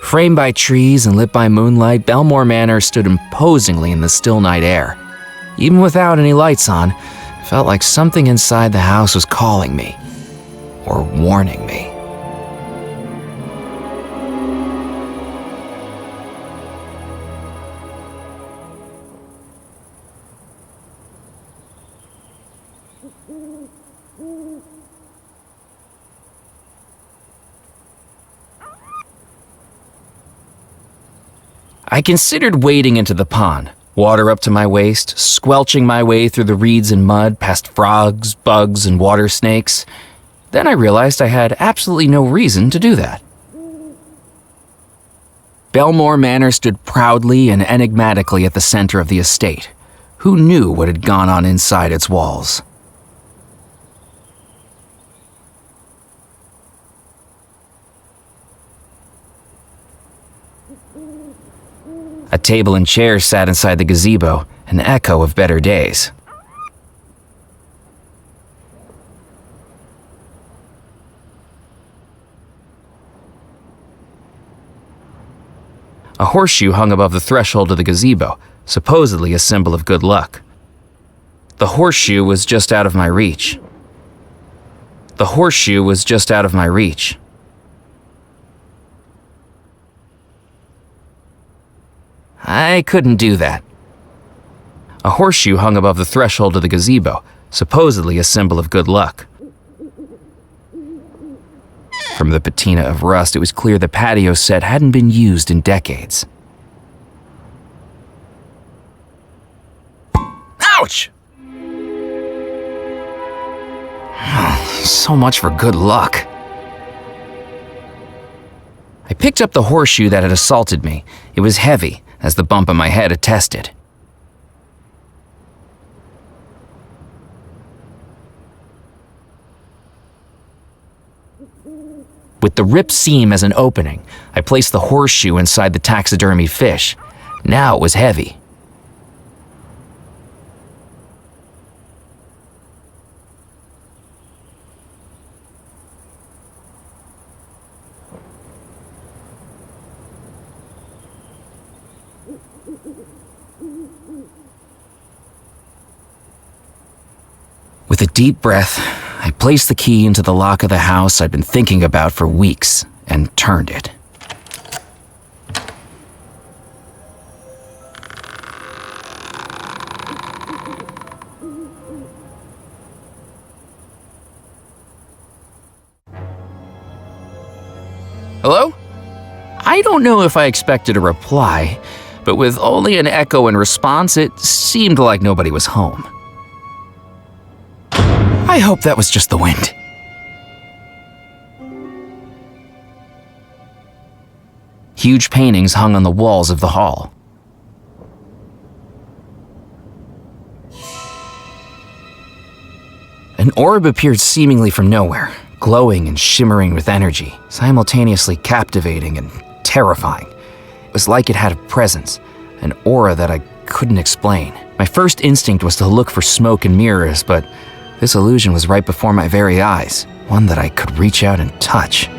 Framed by trees and lit by moonlight, Belmore Manor stood imposingly in the still night air. Even without any lights on, it felt like something inside the house was calling me, or warning me. I considered wading into the pond, water up to my waist, squelching my way through the reeds and mud past frogs, bugs, and water snakes. Then I realized I had absolutely no reason to do that. Belmore Manor stood proudly and enigmatically at the center of the estate. Who knew what had gone on inside its walls? A table and chairs sat inside the gazebo, an echo of better days. A horseshoe hung above the threshold of the gazebo, supposedly a symbol of good luck. The horseshoe was just out of my reach. The horseshoe was just out of my reach. I couldn't do that. A horseshoe hung above the threshold of the gazebo, supposedly a symbol of good luck. From the patina of rust, it was clear the patio set hadn't been used in decades. Ouch! So much for good luck. I picked up the horseshoe that had assaulted me. It was heavy, as the bump on my head attested. With the ripped seam as an opening, I placed the horseshoe inside the taxidermy fish. Now it was heavy. With a deep breath, I placed the key into the lock of the house I'd been thinking about for weeks and turned it. Hello? I don't know if I expected a reply, but with only an echo in response, it seemed like nobody was home. I hope that was just the wind. Huge paintings hung on the walls of the hall. An orb appeared seemingly from nowhere, glowing and shimmering with energy, simultaneously captivating and terrifying. It was like it had a presence, an aura that I couldn't explain. My first instinct was to look for smoke and mirrors, but this illusion was right before my very eyes, one that I could reach out and touch.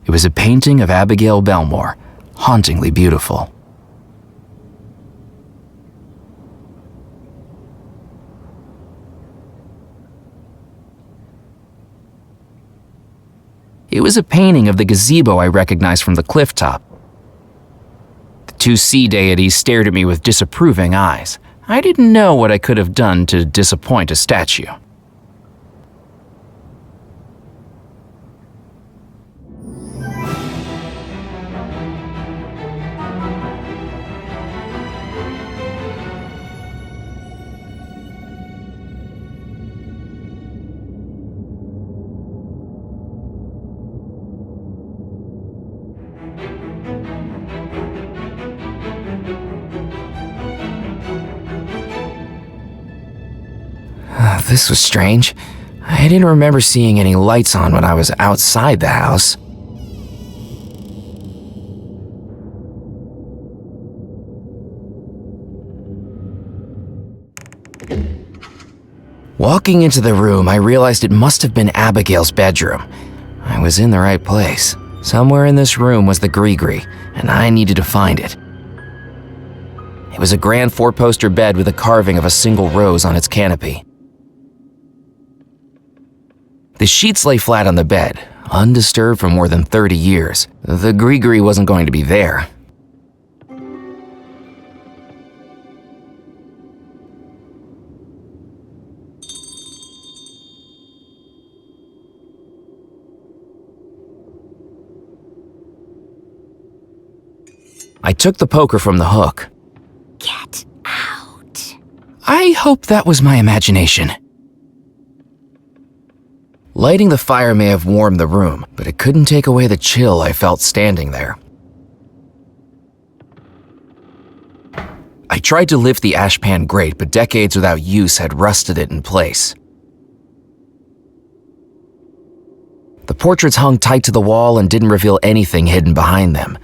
It was a painting of Abigail Belmore, hauntingly beautiful. It was a painting of the gazebo I recognized from the cliff top. The two sea deities stared at me with disapproving eyes. I didn't know what I could have done to disappoint a statue. This was strange. I didn't remember seeing any lights on when I was outside the house. Walking into the room, I realized it must have been Abigail's bedroom. I was in the right place. Somewhere in this room was the Gree-Gree, and I needed to find it. It was a grand four-poster bed with a carving of a single rose on its canopy. The sheets lay flat on the bed, undisturbed for more than 30 years. The Gree-Gree wasn't going to be there. I took the poker from the hook. Get out. I hope that was my imagination. Lighting the fire may have warmed the room, but it couldn't take away the chill I felt standing there. I tried to lift the ashpan grate, but decades without use had rusted it in place. The portraits hung tight to the wall and didn't reveal anything hidden behind them.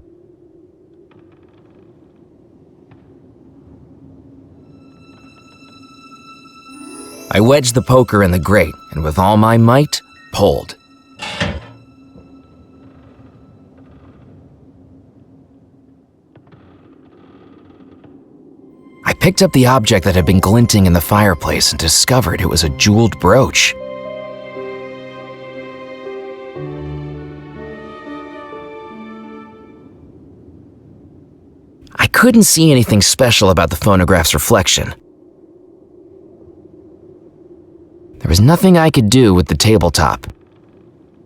I wedged the poker in the grate, and with all my might, pulled. I picked up the object that had been glinting in the fireplace and discovered it was a jeweled brooch. I couldn't see anything special about the phonograph's reflection. There was nothing I could do with the tabletop.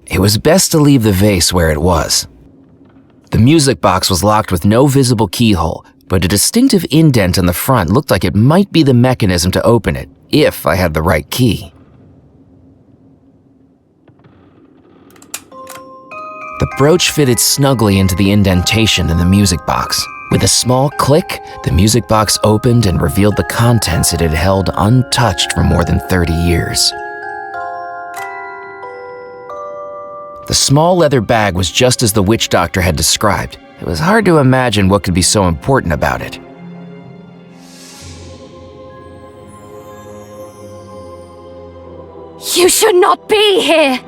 It was best to leave the vase where it was. The music box was locked with no visible keyhole, but a distinctive indent on the front looked like it might be the mechanism to open it, if I had the right key. The brooch fitted snugly into the indentation in the music box. With a small click, the music box opened and revealed the contents it had held untouched for more than 30 years. The small leather bag was just as the witch doctor had described. It was hard to imagine what could be so important about it. You should not be here.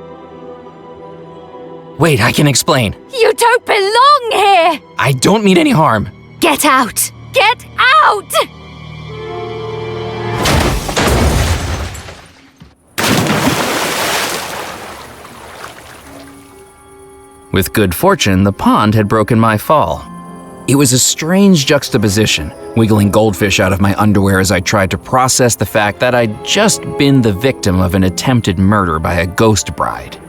Wait, I can explain. You don't belong here. I don't mean any harm. Get out. Get out. With good fortune, the pond had broken my fall. It was a strange juxtaposition, wiggling goldfish out of my underwear as I tried to process the fact that I'd just been the victim of an attempted murder by a ghost bride.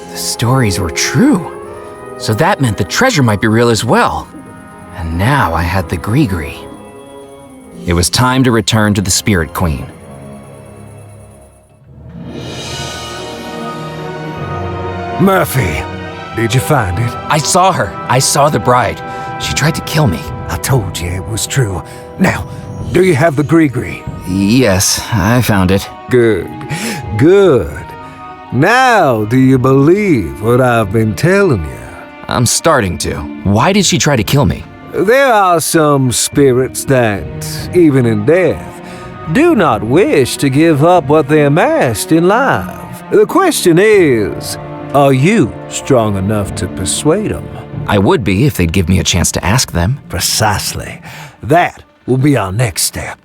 The stories were true, so that meant the treasure might be real as well. And now I had the Gree-Gree. It was time to return to the Spirit Queen. Murphy, did you find it? I saw her. I saw the bride. She tried to kill me. I told you it was true. Now, do you have the Gree-Gree? Yes, I found it. Good, good. Now, do you believe what I've been telling you? I'm starting to. Why did she try to kill me? There are some spirits that, even in death, do not wish to give up what they amassed in life. The question is, are you strong enough to persuade them? I would be if they'd give me a chance to ask them. Precisely. That will be our next step.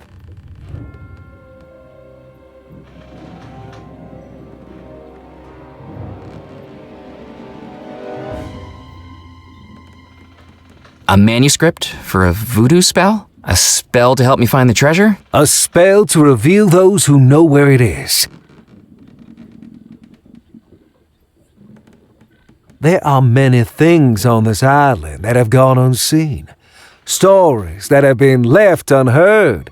A manuscript for a voodoo spell? A spell to help me find the treasure? A spell to reveal those who know where it is. There are many things on this island that have gone unseen. Stories that have been left unheard,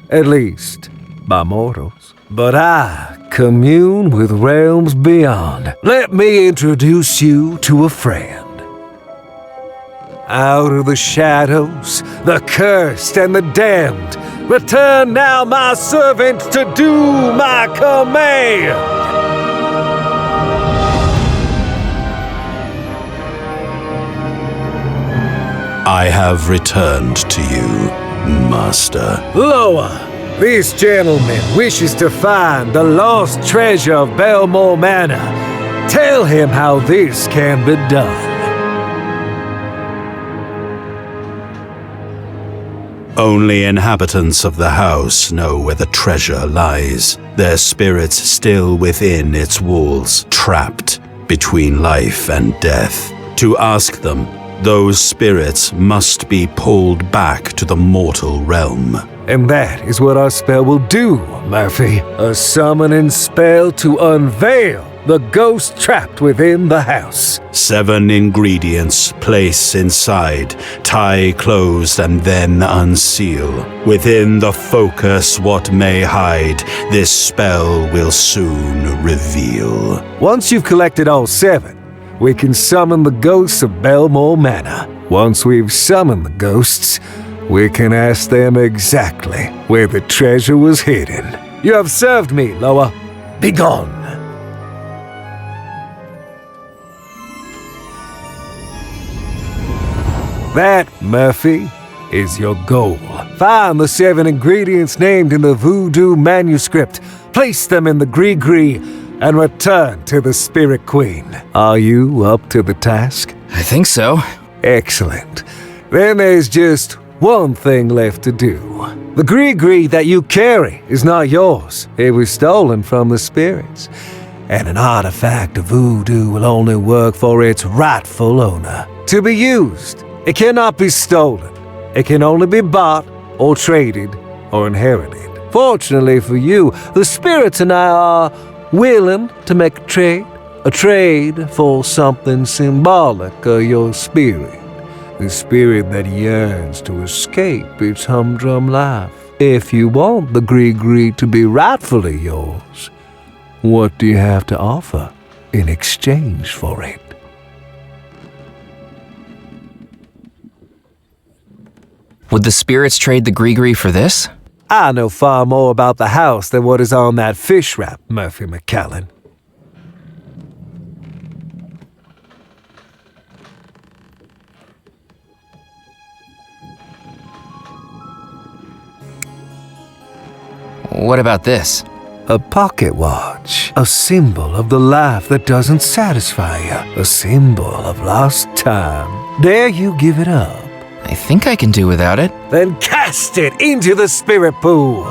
at least by mortals. But I commune with realms beyond. Let me introduce you to a friend. Out of the shadows, the cursed and the damned Return now, my servant, to do my command! I have returned to you, Master. Lower! This gentleman wishes to find the lost treasure of Belmore Manor. Tell him how this can be done. Only inhabitants of the house know where the treasure lies, their spirits still within its walls, trapped between life and death. To ask them, those spirits must be pulled back to the mortal realm. And that is what our spell will do, Murphy. A summoning spell to unveil the ghost trapped within the house. 7 ingredients place inside, tie closed and then unseal. Within the focus what may hide, this spell will soon reveal. Once you've collected all 7, we can summon the ghosts of Belmore Manor. Once we've summoned the ghosts, we can ask them exactly where the treasure was hidden. You have served me, Loa. Begone! That, Murphy, is your goal. Find the 7 ingredients named in the voodoo manuscript, place them in the gree-gree, and return to the Spirit Queen. Are you up to the task? I think so. Excellent. Then there's just one thing left to do. The gree-gree that you carry is not yours. It was stolen from the spirits. And an artifact of voodoo will only work for its rightful owner. To be used, it cannot be stolen. It can only be bought or traded or inherited. Fortunately for you, the spirits and I are willing to make a trade for something symbolic of your spirit. The spirit that yearns to escape its humdrum life. If you want the gree-gree to be rightfully yours, what do you have to offer in exchange for it? Would the spirits trade the gree-gree for this? I know far more about the house than what is on that fish wrap, Murphy McCallan. What about this? A pocket watch. A symbol of the life that doesn't satisfy you. A symbol of lost time. Dare you give it up? I think I can do without it. Then cast it into the spirit pool.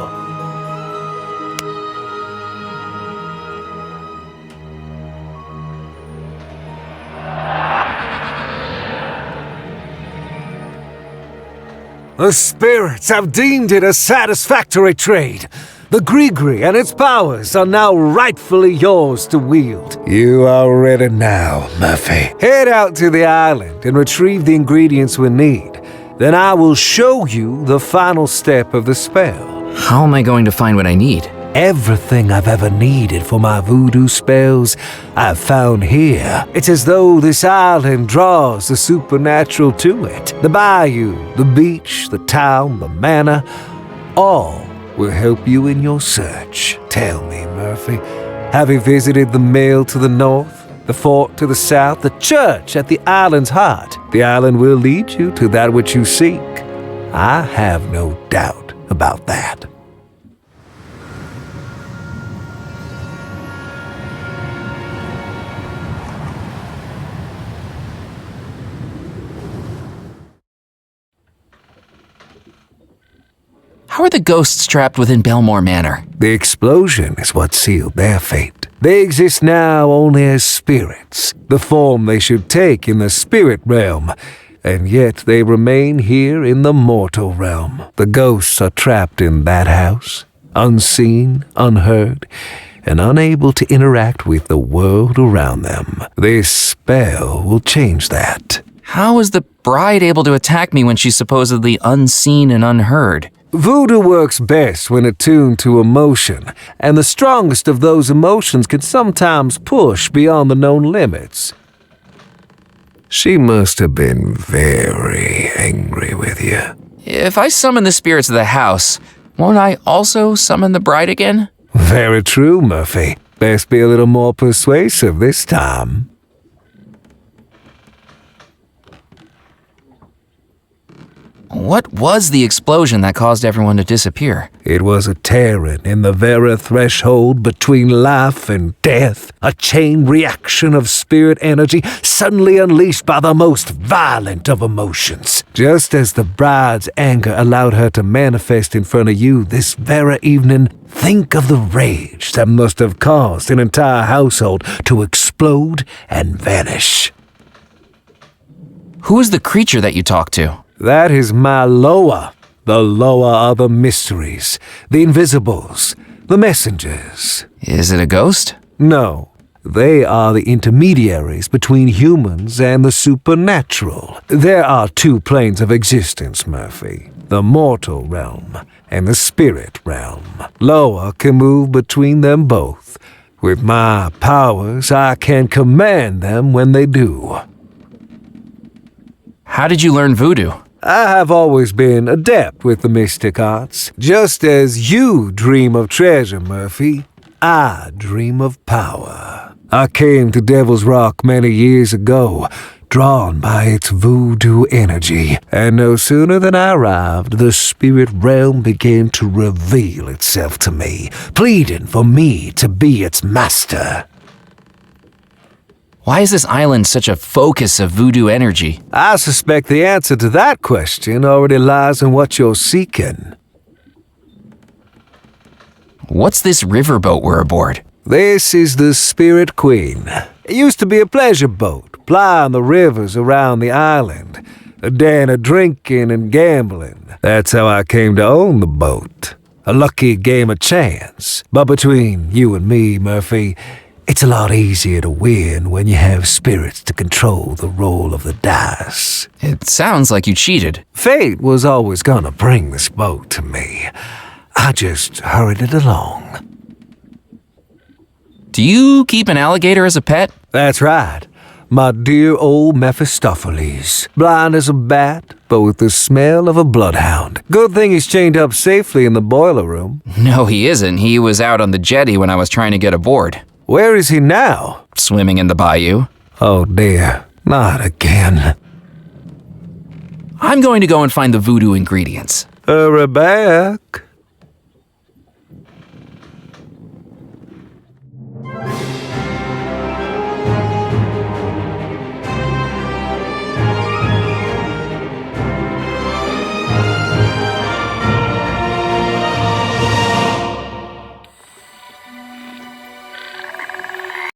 The spirits have deemed it a satisfactory trade. The gree-gree and its powers are now rightfully yours to wield. You are ready now, Murphy. Head out to the island and retrieve the ingredients we need. Then I will show you the final step of the spell. How am I going to find what I need? Everything I've ever needed for my voodoo spells, I've found here. It's as though this island draws the supernatural to it. The bayou, the beach, the town, the manor, all will help you in your search. Tell me, Murphy, have you visited the mill to the north, the fort to the south, the church at the island's heart? The island will lead you to that which you seek. I have no doubt about that. How are the ghosts trapped within Belmore Manor? The explosion is what sealed their fate. They exist now only as spirits, the form they should take in the spirit realm, and yet they remain here in the mortal realm. The ghosts are trapped in that house, unseen, unheard, and unable to interact with the world around them. This spell will change that. How is the bride able to attack me when she's supposedly unseen and unheard? Voodoo works best when attuned to emotion, and the strongest of those emotions can sometimes push beyond the known limits. She must have been very angry with you. If I summon the spirits of the house, Won't I also summon the bride again? Very true, Murphy. Best be a little more persuasive this time. What was the explosion that caused everyone to disappear? It was a tearing in the very threshold between life and death, a chain reaction of spirit energy suddenly unleashed by the most violent of emotions. Just as the bride's anger allowed her to manifest in front of you this very evening, think of the rage that must have caused an entire household to explode and vanish. Who is the creature that you talked to? That is my Loa. The Loa are the mysteries, the invisibles, the messengers. Is it a ghost? No, they are the intermediaries between humans and the supernatural. There are two planes of existence, Murphy. The mortal realm and the spirit realm. Loa can move between them both. With my powers, I can command them when they do. How did you learn voodoo? I have always been adept with the mystic arts. Just as you dream of treasure, Murphy, I dream of power. I came to Devil's Rock many years ago, drawn by its voodoo energy, and no sooner than I arrived, the spirit realm began to reveal itself to me, pleading for me to be its master. Why is this island such a focus of voodoo energy? I suspect the answer to that question already lies in what you're seeking. What's this riverboat we're aboard? This is the Spirit Queen. It used to be a pleasure boat, ply on the rivers around the island, a den of drinking and gambling. That's how I came to own the boat. A lucky game of chance. But between you and me, Murphy, it's a lot easier to win when you have spirits to control the roll of the dice. It sounds like you cheated. Fate was always gonna bring this boat to me. I just hurried it along. Do you keep an alligator as a pet? That's right. My dear old Mephistopheles. Blind as a bat, but with the smell of a bloodhound. Good thing he's chained up safely in the boiler room. No, he isn't. He was out on the jetty when I was trying to get aboard. Where is he now? Swimming in the bayou. Oh dear, not again. I'm going to go and find the voodoo ingredients. Hurry back.